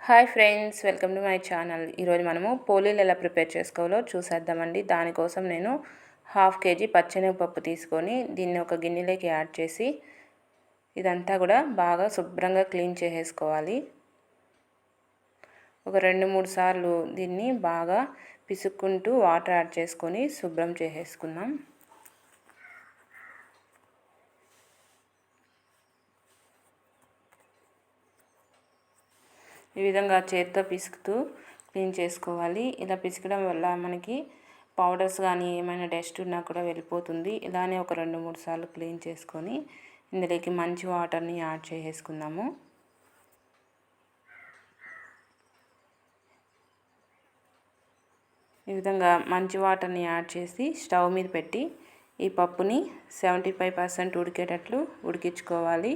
Hi friends, welcome to my channel. ఈరోజు మనము పోలీలు ఎలా ప్రిపేర్ చేసుకోవాలో చూసేద్దామండి. దానికోసం నేను 1/2 kg పచ్చెనగపప్పు తీసుకొని దీన్ని ఒక గిన్నెలోకి యాడ్ చేసి ఇదంతా కూడా బాగా శుభ్రంగా క్లీన్ చేసేసుకోవాలి. ఒక 2-3 సార్లు దీన్ని బాగా పిసుక్కుంటూ వాటర్ యాడ్ చేసుకొని శుభ్రం చేసేసుకుందాం. ఈ విధంగా చేత్తో పిసుకుతూ క్లీన్ చేసుకోవాలి. ఇలా పిసకడం వల్ల మనకి పౌడర్స్ కానీ ఏమైనా డస్ట్ ఉన్నా కూడా వెళ్ళిపోతుంది. ఇలానే ఒక 2-3 సార్లు క్లీన్ చేసుకొని ఇందులోకి మంచి వాటర్ని యాడ్ చేసేసుకుందాము. ఈ విధంగా మంచి వాటర్ని యాడ్ చేసి స్టవ్ మీద పెట్టి ఈ పప్పుని 75% ఉడికేటట్లు ఉడికించుకోవాలి.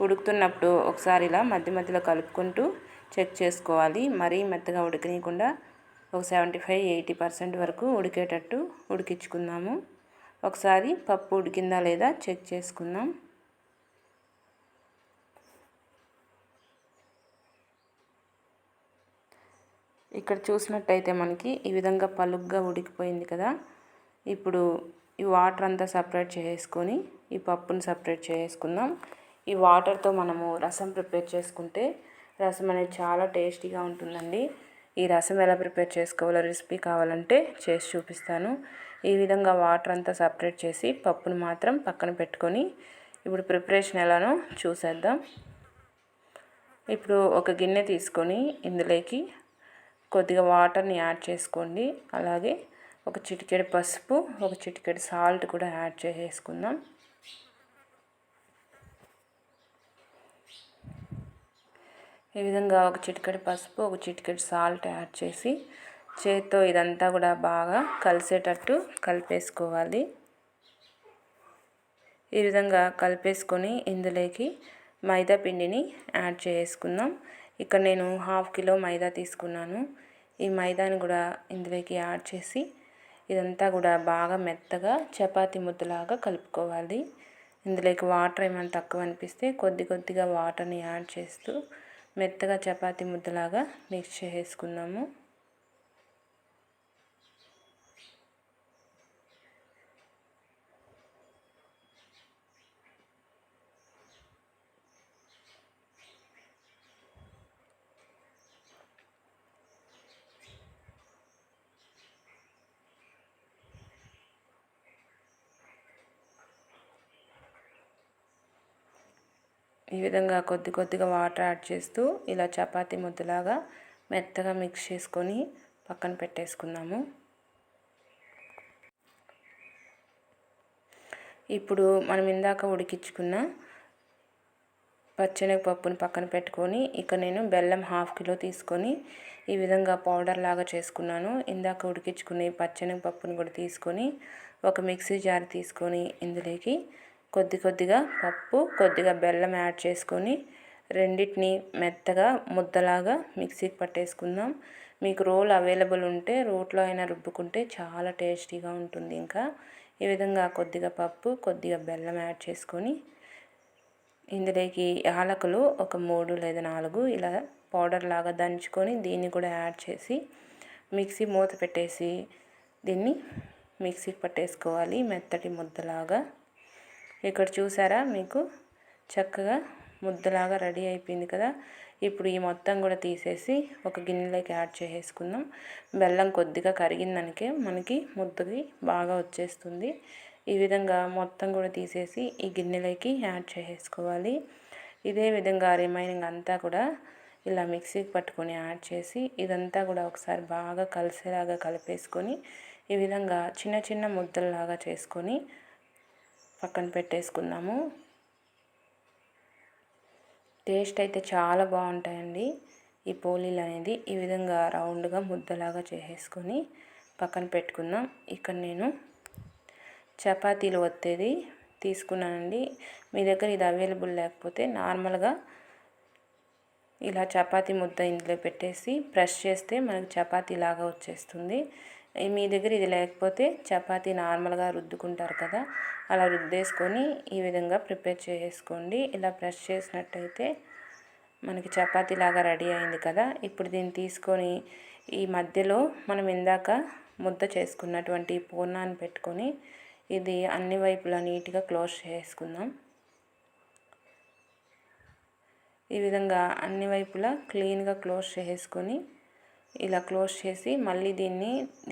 ఉడుకుతున్నప్పుడు ఒకసారి ఇలా మధ్య మధ్యలో కలుపుకుంటూ చెక్ చేసుకోవాలి. మరీ మెత్తగా ఉడకనీయకుండా ఒక 75-80% వరకు ఉడికేటట్టు ఉడికించుకుందాము. ఒకసారి పప్పు ఉడికిందా లేదా చెక్ చేసుకుందాం. ఇక్కడ చూసినట్టయితే మనకి ఈ విధంగా పలుగ్గా ఉడికిపోయింది కదా. ఇప్పుడు ఈ వాటర్ అంతా సపరేట్ చేసుకొని ఈ పప్పుని సపరేట్ చేసుకుందాం. ఈ వాటర్తో మనము రసం ప్రిపేర్ చేసుకుంటే రసం అనేది చాలా టేస్టీగా ఉంటుందండి. ఈ రసం ఎలా ప్రిపేర్ చేసుకోవాలో రెసిపీ కావాలంటే చేసి చూపిస్తాను. ఈ విధంగా వాటర్ అంతా సపరేట్ చేసి పప్పును మాత్రం పక్కన పెట్టుకొని ఇప్పుడు ప్రిపరేషన్ ఎలానో చూసేద్దాం. ఇప్పుడు ఒక గిన్నె తీసుకొని ఇందులోకి కొద్దిగా వాటర్ని యాడ్ చేసుకోండి. అలాగే ఒక చిటికెడు పసుపు, ఒక చిటికెడు సాల్ట్ కూడా యాడ్ చేసేసుకుందాం. ఈ విధంగా ఒక చిటికెడు పసుపు, ఒక చిటికెడు సాల్ట్ యాడ్ చేసి చేత్తో ఇదంతా కూడా బాగా కలిసేటట్టు కలిపేసుకోవాలి. ఈ విధంగా కలిపేసుకొని ఇందులోకి మైదా పిండిని యాడ్ చేసుకుందాం. ఇక్కడ నేను 1/2 kg మైదా తీసుకున్నాను. ఈ మైదాని కూడా ఇందులోకి యాడ్ చేసి ఇదంతా కూడా బాగా మెత్తగా చపాతీ ముద్దలాగా కలుపుకోవాలి. ఇందులోకి వాటర్ ఏమైనా తక్కువ అనిపిస్తే కొద్దిగా వాటర్ని యాడ్ చేస్తూ మెత్తగా చపాతీ ముద్దలాగా మిక్స్ చేసుకుందాము. ఈ విధంగా కొద్దిగా వాటర్ యాడ్ చేస్తూ ఇలా చపాతీ ముద్దలాగా మెత్తగా మిక్స్ చేసుకొని పక్కన పెట్టేసుకుందాము. ఇప్పుడు మనం ఇందాక ఉడికించుకున్న పచ్చెనగపప్పుని పక్కన పెట్టుకొని ఇక్కడ నేను బెల్లం 1/2 kg తీసుకొని ఈ విధంగా పౌడర్ లాగా చేసుకున్నాను. ఇందాక ఉడికించుకునే పచ్చెనగపప్పుని కూడా తీసుకొని ఒక మిక్సీ జార్ తీసుకొని ఇందులోకి కొద్దిగా పప్పు, కొద్దిగా బెల్లం యాడ్ చేసుకొని రెండింటిని మెత్తగా ముద్దలాగా మిక్సీకి పట్టేసుకుందాం. మీకు రోల్ అవైలబుల్ ఉంటే రోట్లో అయినా రుబ్బుకుంటే చాలా టేస్టీగా ఉంటుంది. ఇంకా ఈ విధంగా కొద్దిగా పప్పు, కొద్దిగా బెల్లం యాడ్ చేసుకొని ఇందులోకి యాలకులు ఒక 3 లేదా 4 ఇలా పౌడర్ లాగా దంచుకొని దీన్ని కూడా యాడ్ చేసి మిక్సీ మూత పెట్టేసి దీన్ని మిక్సీకి పట్టేసుకోవాలి మెత్తటి ముద్దలాగా. ఇక్కడ చూసారా మీకు చక్కగా ముద్దలాగా రెడీ అయిపోయింది కదా. ఇప్పుడు ఈ మొత్తం కూడా తీసేసి ఒక గిన్నెలోకి యాడ్ చేసేసుకుందాం. బెల్లం కొద్దిగా కరిగిందనికే మనకి ముద్దకి బాగా వచ్చేస్తుంది. ఈ విధంగా మొత్తం కూడా తీసేసి ఈ గిన్నెలోకి యాడ్ చేసేసుకోవాలి. ఇదే విధంగా రిమైనింగ్ అంతా కూడా ఇలా మిక్సీకి పట్టుకొని యాడ్ చేసి ఇదంతా కూడా ఒకసారి బాగా కలిసేలాగా కలిపేసుకొని ఈ విధంగా చిన్న ముద్దల్లాగా చేసుకొని పక్కన పెట్టేసుకుందాము. టేస్ట్ అయితే చాలా బాగుంటాయండి ఈ పోలీలు అనేది. ఈ విధంగా రౌండ్గా ముద్దలాగా చేసేసుకొని పక్కన పెట్టుకుందాం. ఇక్కడ నేను చపాతీలు ఒత్తేది తీసుకున్నానండి. మీ దగ్గర ఇది అవైలబుల్ లేకపోతే నార్మల్గా ఇలా చపాతీ ముద్ద ఇందులో పెట్టేసి ప్రెస్ చేస్తే మనకు చపాతీ లాగా వచ్చేస్తుంది. మీ దగ్గర ఇది లేకపోతే చపాతీ నార్మల్గా రుద్దుకుంటారు కదా, అలా రుద్దేసుకొని ఈ విధంగా ప్రిపేర్ చేసుకోండి. ఇలా ప్రెస్ చేసినట్టయితే మనకి చపాతీ లాగా రెడీ అయింది కదా. ఇప్పుడు దీన్ని తీసుకొని ఈ మధ్యలో మనం ఇందాక ముద్ద చేసుకున్నటువంటి పూర్ణాన్ని పెట్టుకొని ఇది అన్ని వైపులా నీట్గా క్లోజ్ చేసుకుందాం. ఈ విధంగా అన్ని వైపులా క్లీన్గా క్లోజ్ చేసుకొని ఇలా క్లోజ్ చేసి మళ్ళీ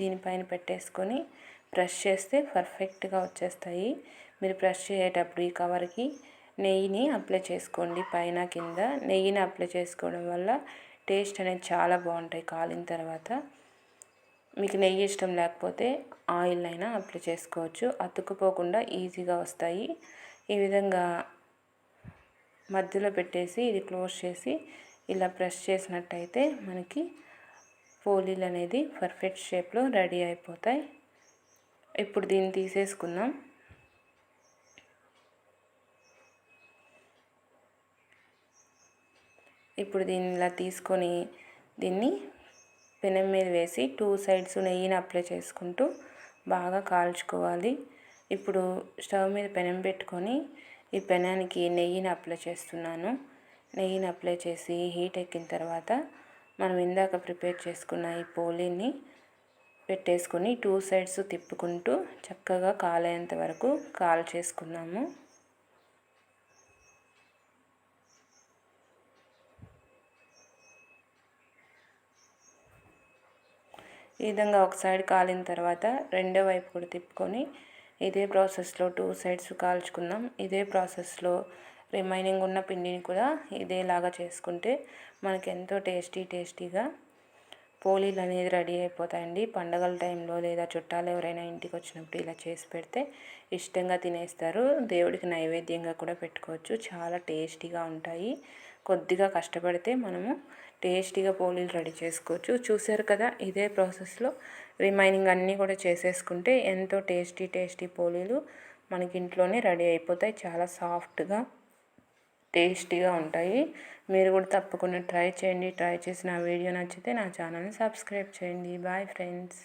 దీనిపైన పెట్టేసుకొని ప్రెస్ చేస్తే పర్ఫెక్ట్గా వచ్చేస్తాయి. మీరు ప్రెస్ చేసేటప్పుడు ఈ కవర్కి నెయ్యిని అప్లై చేసుకోండి. పైన కింద నెయ్యిని అప్లై చేసుకోవడం వల్ల టేస్ట్ అనేది చాలా బాగుంటాయి కాలిన తర్వాత. మీకు నెయ్యి ఇష్టం లేకపోతే ఆయిల్ అయినా అప్లై చేసుకోవచ్చు. అతుక్కుపోకుండా ఈజీగా వస్తాయి. ఈ విధంగా మధ్యలో పెట్టేసి ఇది క్లోజ్ చేసి ఇలా ప్రెస్ చేసినట్టయితే మనకి పోలీలు అనేది పర్ఫెక్ట్ షేప్లో రెడీ అయిపోతాయి. ఇప్పుడు దీన్ని తీసేసుకుందాం. ఇప్పుడు దీన్ని ఇలా తీసుకొని దీన్ని పెనం మీద వేసి 2 సైడ్స్ నెయ్యిని అప్లై చేసుకుంటూ బాగా కాల్చుకోవాలి. ఇప్పుడు స్టవ్ మీద పెనం పెట్టుకొని ఈ పెనానికి నెయ్యిని అప్లై చేస్తున్నాను. నెయ్యిని అప్లై చేసి హీట్ ఎక్కిన తర్వాత మనం ఇందాక ప్రిపేర్ చేసుకున్న ఈ పోలీని పెట్టేసుకొని 2 సైడ్స్ తిప్పుకుంటూ చక్కగా కాలేంత వరకు చేసుకున్నాము. ఈ విధంగా ఒక సైడ్ కాలిన తర్వాత రెండో వైపు కూడా తిప్పుకొని ఇదే ప్రాసెస్లో 2 సైడ్స్ కాల్చుకుందాం. ఇదే ప్రాసెస్లో రిమైనింగ్ ఉన్న పిండిని కూడా ఇదేలాగా చేసుకుంటే మనకి ఎంతో టేస్టీగా పోలీలు అనేది రెడీ అయిపోతాయండి. పండగల టైంలో లేదా చుట్టాలు ఎవరైనా ఇంటికి వచ్చినప్పుడు ఇలా చేసి పెడితే ఇష్టంగా తినేస్తారు. దేవుడికి నైవేద్యంగా కూడా పెట్టుకోవచ్చు. చాలా టేస్టీగా ఉంటాయి. కొద్దిగా కష్టపడితే మనము టేస్టీగా పోలీలు రెడీ చేసుకోవచ్చు. చూసారు కదా, ఇదే ప్రాసెస్లో రిమైనింగ్ అన్నీ కూడా చేసేసుకుంటే ఎంతో టేస్టీ పోలీలు మనకి ఇంట్లోనే రెడీ అయిపోతాయి. చాలా సాఫ్ట్గా టేస్టీగా ఉంటాయి. మీరు కూడా తప్పకుండా ట్రై చేయండి. ట్రై చేసి నా వీడియో నచ్చితే నా ఛానల్ని సబ్స్క్రైబ్ చేయండి. Bye friends.